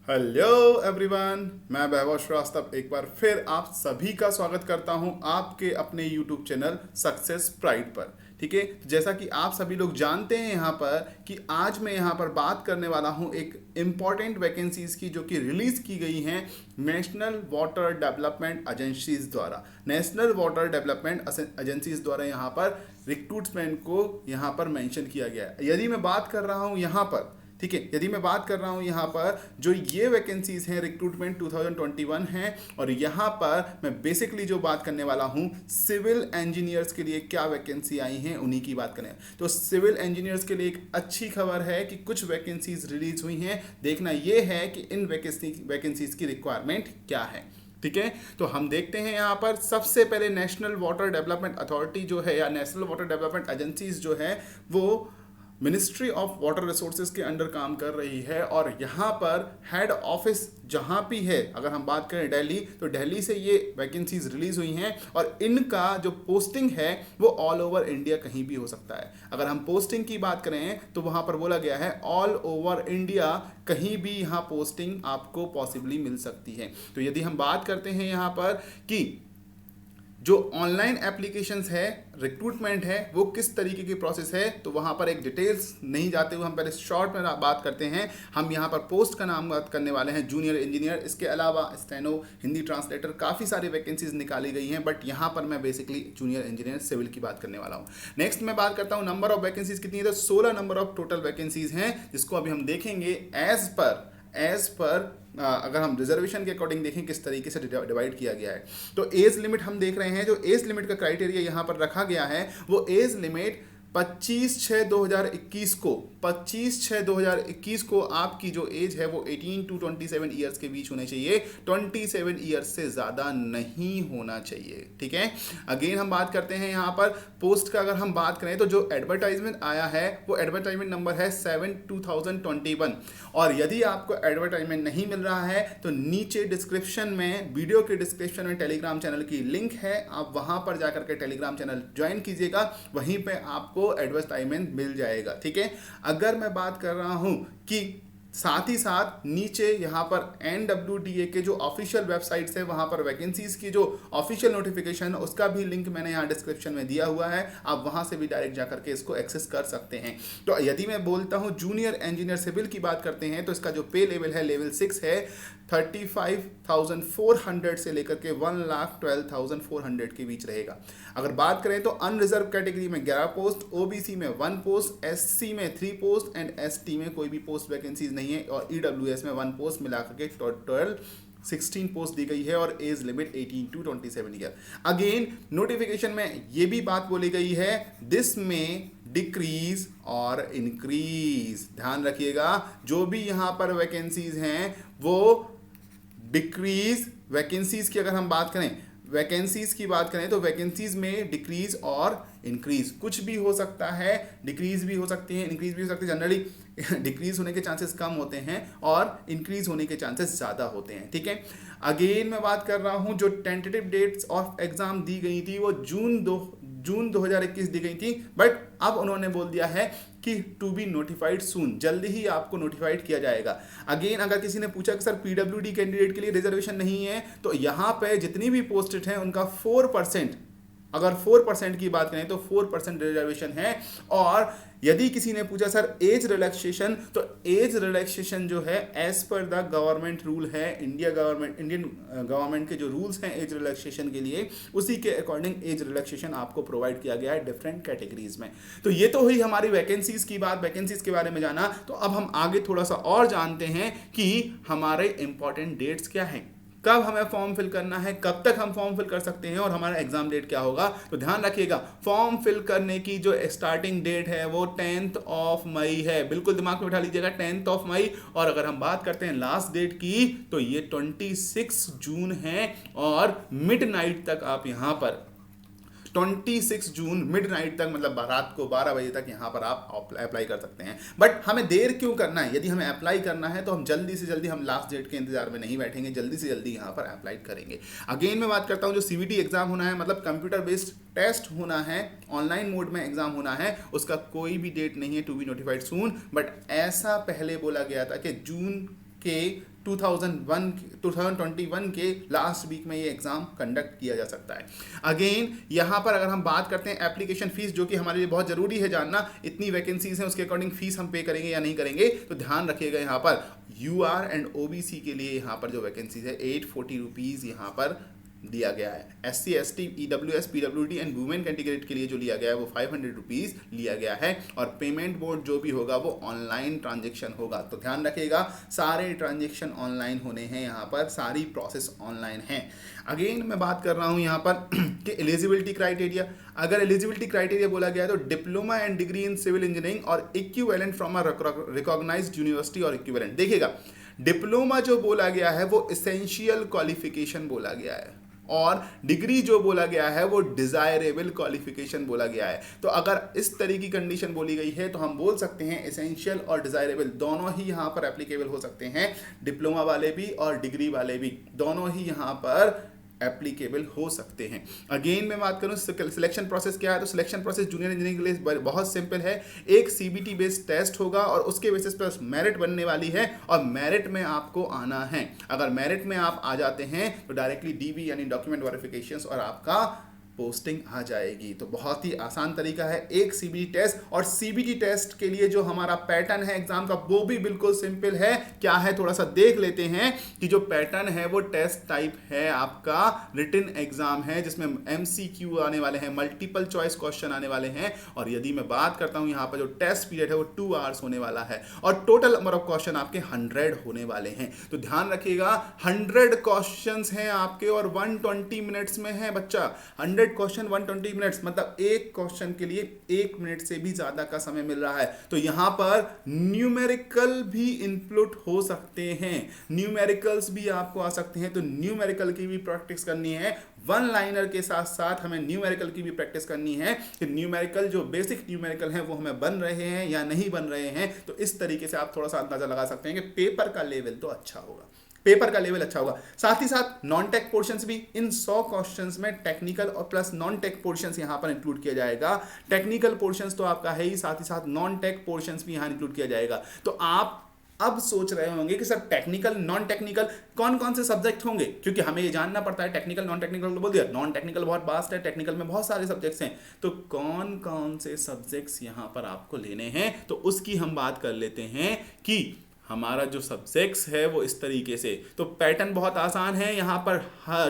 Hello everyone, मैं वैभव श्रीवास्तव एक बार फिर आप सभी का स्वागत करता हूं आपके अपने यूट्यूब चैनल सक्सेस प्राइड पर। ठीक है, जैसा कि आप सभी लोग जानते हैं यहाँ पर कि आज मैं यहाँ पर बात करने वाला हूँ एक इम्पॉर्टेंट वैकेंसीज की जो कि रिलीज की गई हैं नेशनल वाटर डेवलपमेंट एजेंसीज द्वारा। नेशनल वाटर डेवलपमेंट एजेंसीज द्वारा यहाँ पर रिक्रूटमेंट को यहाँ पर मेंशन किया गया है। यदि मैं बात कर रहा हूँ यहाँ पर, ठीक है, यदि मैं बात कर रहा हूं यहाँ पर जो ये वैकेंसीज हैं रिक्रूटमेंट 2021 हैं, और यहाँ पर मैं बेसिकली जो बात करने वाला हूँ सिविल इंजीनियर्स के लिए क्या वैकेंसी आई हैं उन्हीं की बात करें। तो सिविल इंजीनियर्स के लिए एक अच्छी खबर है कि कुछ वैकेंसीज रिलीज हुई हैं। देखना ये है कि इन वैकेंसीज की रिक्वायरमेंट क्या है। ठीक है, तो हम देखते हैं यहाँ पर सबसे पहले नेशनल वाटर डेवलपमेंट अथॉरिटी जो है या नेशनल वाटर डेवलपमेंट एजेंसीज जो है वो मिनिस्ट्री ऑफ वाटर रिसोर्सेज के अंडर काम कर रही है, और यहाँ पर हेड ऑफिस जहाँ भी है, अगर हम बात करें दिल्ली, तो दिल्ली से ये वैकेंसीज रिलीज हुई हैं और इनका जो पोस्टिंग है वो ऑल ओवर इंडिया कहीं भी हो सकता है। अगर हम पोस्टिंग की बात करें तो वहाँ पर बोला गया है ऑल ओवर इंडिया कहीं भी यहाँ पोस्टिंग आपको पॉसिबली मिल सकती है। तो यदि हम बात करते हैं यहाँ पर कि जो ऑनलाइन एप्लीकेशंस है, रिक्रूटमेंट है, वो किस तरीके की प्रोसेस है, तो वहाँ पर एक डिटेल्स नहीं जाते हुए हम पहले शॉर्ट में बात करते हैं। हम यहाँ पर पोस्ट का नाम बात करने वाले हैं जूनियर इंजीनियर। इसके अलावा स्टेनो, हिंदी ट्रांसलेटर, काफ़ी सारी वैकेंसीज निकाली गई हैं, बट यहाँ पर मैं बेसिकली जूनियर इंजीनियर सिविल की बात करने वाला हूँ। नेक्स्ट मैं बात करता हूँ नंबर ऑफ वैकेंसीज कितनी है, तो 16 नंबर ऑफ टोटल वैकेंसीज हैं, जिसको अभी हम देखेंगे एज पर अगर हम रिजर्वेशन के अकॉर्डिंग देखें किस तरीके से डिवाइड किया गया है। तो एज लिमिट हम देख रहे हैं, जो एज लिमिट का क्राइटेरिया यहाँ पर रखा गया है वो एज लिमिट 25/6/2021 को 25/6/2021 को आपकी जो एज है वो 18 to 27 ईयर्स के बीच होने चाहिए। 27 ईयर्स से ज़्यादा नहीं होना चाहिए। ठीक है, अगेन हम बात करते हैं यहाँ पर पोस्ट का। अगर हम बात करें तो जो एडवर्टाइजमेंट आया है वो एडवर्टाइजमेंट नंबर है 7/2021, और यदि आपको एडवर्टाइजमेंट नहीं मिल रहा है तो नीचे डिस्क्रिप्शन में, वीडियो के डिस्क्रिप्शन में टेलीग्राम चैनल की लिंक है, आप वहाँ पर जाकर के टेलीग्राम चैनल ज्वाइन कीजिएगा, वहीं पर आपको एडवर्टाइजमेंट मिल जाएगा। ठीक है, अगर मैं बात कर रहा हूं कि साथ ही साथ नीचे यहाँ पर NWDA के जो ऑफिशियल वेबसाइट्स है वहाँ पर वैकेंसीज की जो ऑफिशियल नोटिफिकेशन है उसका भी लिंक मैंने यहाँ डिस्क्रिप्शन में दिया हुआ है, आप वहाँ से भी डायरेक्ट जाकर के इसको एक्सेस कर सकते हैं। तो यदि मैं बोलता हूँ जूनियर इंजीनियर सिविल की बात करते हैं तो इसका जो पे लेवल है लेवल 6 है, 35,400 से लेकर के 1,12,400 के बीच रहेगा। अगर बात करें तो अनरिजर्व कैटेगरी में 11 पोस्ट, OBC में 1 पोस्ट, SC में 3 पोस्ट एंड ST में कोई भी पोस्ट वैकेंसीज नहीं है, और EWS में 1 पोस्ट मिलाकर के टोटल 16 पोस्ट दी गई है, और age limit 18 to 27 year. Again notification में ये भी बात बोली गई है, दिस में डिक्रीज और इंक्रीज। ध्यान रखिएगा, जो भी यहाँ पर वैकेंसीज हैं वो डिक्रीज, वैकेंसीज की अगर हम बात करें, वैकेंसीज की बात करें तो वैकेंसीज में डिक्रीज और इंक्रीज कुछ भी हो सकता है, डिक्रीज भी हो सकती है, इंक्रीज भी हो सकती है। जनरली डिक्रीज होने के चांसेस कम होते हैं और इंक्रीज होने के चांसेस ज़्यादा होते हैं। ठीक है, अगेन मैं बात कर रहा हूं जो टेंटेटिव डेट्स ऑफ एग्जाम दी गई थी वो जून 2021 दी गई थी, बट अब उन्होंने बोल दिया है कि टू बी नोटिफाइड सून, जल्दी ही आपको नोटिफाइड किया जाएगा। अगेन अगर किसी ने पूछा कि सर PWD कैंडिडेट के लिए रिजर्वेशन नहीं है, तो यहाँ पे जितनी भी पोस्टेड हैं उनका 4%, अगर 4% की बात करें तो 4% रिजर्वेशन है। और यदि किसी ने पूछा सर एज रिलैक्सेशन, तो एज रिलैक्सेशन जो है एज पर द गवर्नमेंट रूल है, इंडियन गवर्नमेंट के जो रूल्स हैं एज रिलैक्सेशन के लिए, उसी के अकॉर्डिंग एज रिलैक्सेशन आपको प्रोवाइड किया गया है डिफरेंट कैटेगरीज में। तो ये तो हुई हमारी वैकेंसीज की बात, वैकेंसीज के बारे में जाना। तो अब हम आगे थोड़ा सा और जानते हैं कि हमारे इंपॉर्टेंट डेट्स क्या हैं, कब हमें फॉर्म फिल करना है, कब तक हम फॉर्म फिल कर सकते हैं, और हमारा एग्जाम डेट क्या होगा। तो ध्यान रखिएगा, फॉर्म फिल करने की जो स्टार्टिंग डेट है वो 10 मई है, बिल्कुल दिमाग में बिठा लीजिएगा 10 मई। और अगर हम बात करते हैं लास्ट डेट की तो ये 26 जून है, और मिडनाइट तक आप यहाँ पर 26 जून मिडनाइट तक, मतलब रात को 12 बजे तक यहाँ पर आप अप्लाई कर सकते हैं। बट हमें देर क्यों करना है, यदि हमें अप्लाई करना है तो हम जल्दी से जल्दी, हम लास्ट डेट के इंतजार में नहीं बैठेंगे, जल्दी से जल्दी यहाँ पर अप्लाई करेंगे। अगेन मैं बात करता हूँ जो CBT एग्जाम होना है, मतलब कंप्यूटर बेस्ड टेस्ट होना है, ऑनलाइन मोड में एग्जाम होना है, उसका कोई भी डेट नहीं है, to be notified soon. But ऐसा पहले बोला गया था कि जून के 2021 के लास्ट वीक में ये एग्जाम कंडक्ट किया जा सकता है। अगेन यहाँ पर अगर हम बात करते हैं एप्लीकेशन फीस, जो कि हमारे लिए बहुत जरूरी है जानना, इतनी वैकेंसीज हैं उसके अकॉर्डिंग फीस हम पे करेंगे या नहीं करेंगे, तो ध्यान रखिएगा यहाँ पर यूआर एंड ओबीसी के लिए यहाँ पर जो वैकेंसीज है 840 रुपीज़ यहाँ पर दिया गया है। SC ST EWS PWD and women category के लिए जो लिया गया है वो 500 रुपीज़ लिया गया है, और पेमेंट मोड जो भी होगा वो ऑनलाइन ट्रांजेक्शन होगा। तो ध्यान रखिएगा सारे ट्रांजेक्शन ऑनलाइन होने हैं, यहाँ पर सारी प्रोसेस ऑनलाइन है। अगेन मैं बात कर रहा हूँ यहाँ पर कि एलिजिबिलिटी क्राइटेरिया, अगर एलिजिबिलिटी क्राइटेरिया बोला गया है तो diploma and degree in civil engineering और equivalent from a recognised university और इक्विवेलेंट। देखिएगा डिप्लोमा जो बोला गया है वो एसेंशियल क्वालिफिकेशन बोला गया है, और डिग्री जो बोला गया है वो डिजायरेबल क्वालिफिकेशन बोला गया है। तो अगर इस तरह की कंडीशन बोली गई है तो हम बोल सकते हैं एसेंशियल और डिजायरेबल दोनों ही यहाँ पर एप्लीकेबल हो सकते हैं, डिप्लोमा वाले भी और डिग्री वाले भी दोनों ही यहाँ पर एप्लीकेबल हो सकते हैं। अगेन मैं बात करूं सिलेक्शन प्रोसेस क्या है, तो सिलेक्शन प्रोसेस जूनियर इंजीनियरिंग के लिए बहुत सिंपल है। एक सीबीटी बेस्ड टेस्ट होगा और उसके बेसिस पर मेरिट बनने वाली है, और मेरिट में आपको आना है। अगर मेरिट में आप आ जाते हैं तो डायरेक्टली डीबी यानी डॉक्यूमेंट वेरिफिकेशंस और आपका पोस्टिंग आ जाएगी। तो बहुत ही आसान तरीका है, एक सीबीटी टेस्ट, और सीबीटी टेस्ट के लिए जो हमारा पैटर्न है एग्जाम का वो भी बिल्कुल सिंपल है। क्या है थोड़ा सा देख लेते हैं कि जो पैटर्न है वो टेस्ट टाइप है, आपका रिटन एग्जाम है जिसमें एमसीक्यू आने वाले हैं, मल्टीपल चॉइस क्वेश्चन आने वाले हैं, और यदि मैं बात करता हूं यहाँ पर जो टेस्ट पीरियड है वो 2 आवर्स होने वाला है, और टोटल नंबर ऑफ क्वेश्चन आपके 100 होने वाले हैं। तो ध्यान रखिएगा 100 क्वेश्चन हैं आपके और 120 मिनट्स में है बच्चा। 100 क्वेश्चन 120 मिनट्स, मतलब एक क्वेश्चन के लिए 1 मिनट से भी ज्यादा का समय मिल रहा है। तो यहां पर न्यूमेरिकल भी इनपुट हो सकते हैं, न्यूमेरिकल्स भी आपको आ सकते हैं। तो न्यूमेरिकल की भी प्रैक्टिस करनी है, वन लाइनर के साथ साथ हमें न्यूमेरिकल की भी प्रैक्टिस करनी है कि न्यूमेरिकल जो बेसिक न्यूमेरिकल हैं वो हमें बन रहे हैं या नहीं बन रहे हैं। तो इस तरीके से आप थोड़ा सा अंदाजा लगा सकते हैं कि पेपर का लेवल तो अच्छा होगा, पेपर का लेवल अच्छा होगा। साथ ही साथ नॉन टेक पोर्शंस भी, इन 100 क्वेश्चंस में टेक्निकल और प्लस नॉन टेक पोर्शंस यहां पर इंक्लूड किया जाएगा। टेक्निकल पोर्शंस तो आपका है ही, साथ ही साथ नॉन टेक पोर्शंस भी यहां इंक्लूड किया जाएगा। तो आप अब सोच रहे होंगे कि सर टेक्निकल नॉन टेक्निकल कौन कौन से सब्जेक्ट होंगे, क्योंकि हमें ये जानना पड़ता है। टेक्निकल नॉन टेक्निकल तो बोल दिया, नॉन टेक्निकल बहुत वास्ट है, टेक्निकल में बहुत सारे सब्जेक्ट्स हैं। तो कौन कौन से सब्जेक्ट्स यहां पर आपको लेने हैं, तो उसकी हम बात कर लेते हैं कि हमारा जो सब्जेक्ट्स है वो इस तरीके से। तो पैटर्न बहुत आसान है, यहाँ पर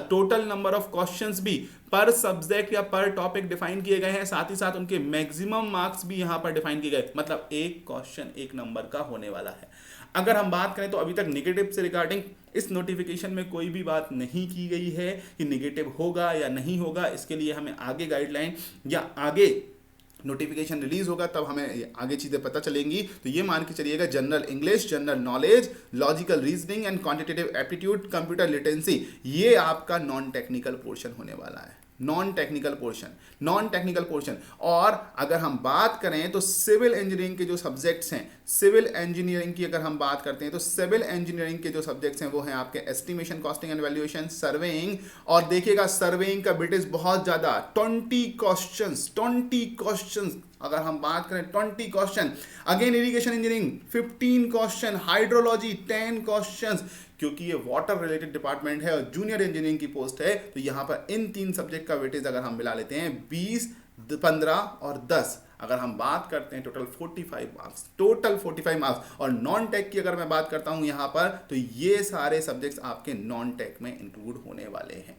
टोटल नंबर ऑफ क्वेश्चंस भी पर सब्जेक्ट या पर टॉपिक डिफाइन किए गए हैं, साथ ही साथ उनके मैक्सिमम मार्क्स भी यहाँ पर डिफाइन किए गए, मतलब एक क्वेश्चन 1 नंबर का होने वाला है। अगर हम बात करें तो अभी तक नेगेटिव से रिगार्डिंग इस नोटिफिकेशन में कोई भी बात नहीं की गई है कि नेगेटिव होगा या नहीं होगा। इसके लिए हमें आगे गाइडलाइन या आगे नोटिफिकेशन रिलीज होगा तब हमें आगे चीजें पता चलेंगी। तो ये मान के चलिएगा general English, general knowledge, logical reasoning and quantitative aptitude, computer literacy, ये आपका नॉन टेक्निकल पोर्शन होने वाला है। Non technical portion. और अगर हम बात करें तो सिविल इंजीनियरिंग के जो सब्जेक्ट्स हैं, सिविल इंजीनियरिंग की अगर हम बात करते हैं तो सिविल इंजीनियरिंग के जो सब्जेक्ट्स हैं वो हैं आपके estimation, costing and valuation, surveying. और देखिएगा सर्वेइंग का वेटेज बहुत ज्यादा, 20 क्वेश्चंस अगर हम बात करें 20 question. Again irrigation engineering 15 question, hydrology 10 questions, क्योंकि ये वाटर रिलेटेड डिपार्टमेंट है और जूनियर इंजीनियरिंग की पोस्ट है। तो यहाँ पर इन 3 सब्जेक्ट का वेटेज अगर हम मिला लेते हैं 20, 15 और 10, अगर हम बात करते हैं टोटल 45 मार्क्स। और नॉन टेक की अगर मैं बात करता हूं यहाँ पर तो ये सारे सब्जेक्ट्स आपके नॉन टेक में इंक्लूड होने वाले हैं।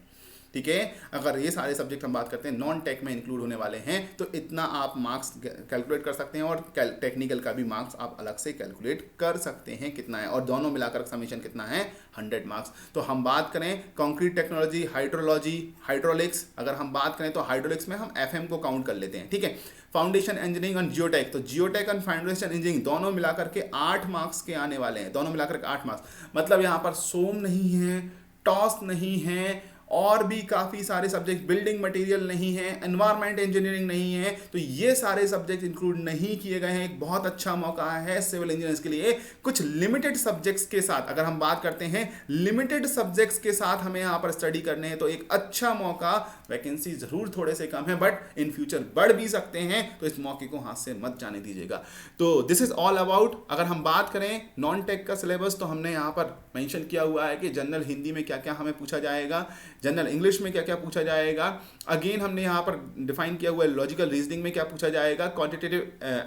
ठीक है, अगर ये सारे सब्जेक्ट हम बात करते हैं नॉन टेक में इंक्लूड होने वाले हैं तो इतना आप मार्क्स कैलकुलेट कर सकते हैं, और टेक्निकल का भी मार्क्स आप अलग से कैलकुलेट कर सकते हैं कितना है, और दोनों मिलाकर समीशन कितना है 100 मार्क्स। तो हम बात करें कंक्रीट टेक्नोलॉजी, हाइड्रोलॉजी, हाइड्रोलिक्स, अगर हम बात करें तो हाइड्रोलिक्स में हम एफएम को काउंट कर लेते हैं। ठीक है, फाउंडेशन इंजीनियरिंग और जियोटेक, तो जियोटेक और फाउंडेशन इंजीनियरिंग दोनों मिलाकर के 8 मार्क्स के आने वाले हैं, दोनों मिलाकर के 8 मार्क्स। मतलब यहाँ पर सोम नहीं है, टॉस नहीं है, और भी काफ़ी सारे सब्जेक्ट, बिल्डिंग मटेरियल नहीं है, एनवायरमेंट इंजीनियरिंग नहीं है, तो ये सारे सब्जेक्ट इंक्लूड नहीं किए गए हैं। एक बहुत अच्छा मौका है सिविल इंजीनियर्स के लिए कुछ लिमिटेड सब्जेक्ट्स के साथ। अगर हम बात करते हैं लिमिटेड सब्जेक्ट्स के साथ हमें यहाँ पर स्टडी करने हैं तो एक अच्छा मौका, वैकेंसी जरूर थोड़े से कम है बट इन फ्यूचर बढ़ भी सकते हैं, तो इस मौके को हाथ से मत जाने दीजिएगा। तो दिस इज ऑल अबाउट। अगर हम बात करें नॉन टेक का सिलेबस तो हमने यहाँ पर मेंशन किया हुआ है कि जनरल हिंदी में क्या क्या हमें पूछा जाएगा, जनरल इंग्लिश में क्या क्या पूछा जाएगा। अगेन हमने यहाँ पर डिफाइन किया हुआ है लॉजिकल रीजनिंग में क्या पूछा जाएगा, क्वांटिटेटिव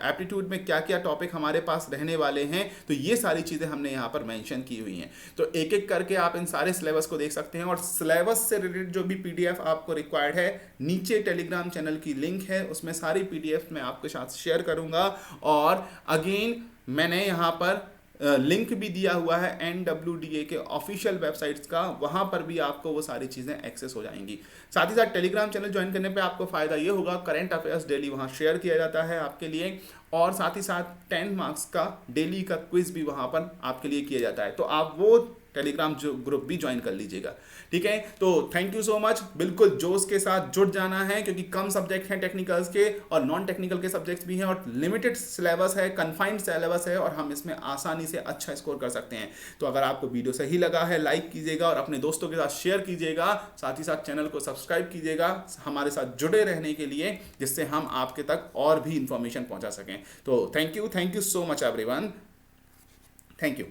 एप्टीट्यूड में क्या क्या टॉपिक हमारे पास रहने वाले हैं। तो ये सारी चीज़ें हमने यहाँ पर मेंशन की हुई हैं। तो एक एक करके आप इन सारे सिलेबस को देख सकते हैं और सिलेबस से रिलेटेड जो भी पीडीएफ आपको रिक्वायर्ड है, नीचे टेलीग्राम चैनल की लिंक है, उसमें सारी पीडीएफ मैं आपके साथ शेयर करूंगा। और अगेन मैंने यहाँ पर लिंक भी दिया हुआ है NWDA के ऑफिशियल वेबसाइट्स का, वहाँ पर भी आपको वो सारी चीज़ें एक्सेस हो जाएंगी। साथ ही साथ टेलीग्राम चैनल ज्वाइन करने पे आपको फ़ायदा ये होगा, करंट अफेयर्स डेली वहाँ शेयर किया जाता है आपके लिए, और साथ ही साथ 10 मार्क्स का डेली का क्विज भी वहाँ पर आपके लिए किया जाता है। तो आप वो टेलीग्राम जो ग्रुप भी ज्वाइन कर लीजिएगा, ठीक है। तो थैंक यू सो मच, बिल्कुल जोश के साथ जुड़ जाना है क्योंकि कम सब्जेक्ट हैं टेक्निकल्स के और नॉन टेक्निकल के सब्जेक्ट्स भी हैं और लिमिटेड सिलेबस है, कन्फाइंड सिलेबस है और हम इसमें आसानी से अच्छा स्कोर कर सकते हैं। तो अगर आपको वीडियो सही लगा है लाइक कीजिएगा और अपने दोस्तों के साथ शेयर कीजिएगा, साथ ही साथ चैनल को सब्सक्राइब कीजिएगा हमारे साथ जुड़े रहने के लिए, जिससे हम आपके तक और भी इंफॉर्मेशन पहुंचा सकें। तो thank you so much everyone, thank you.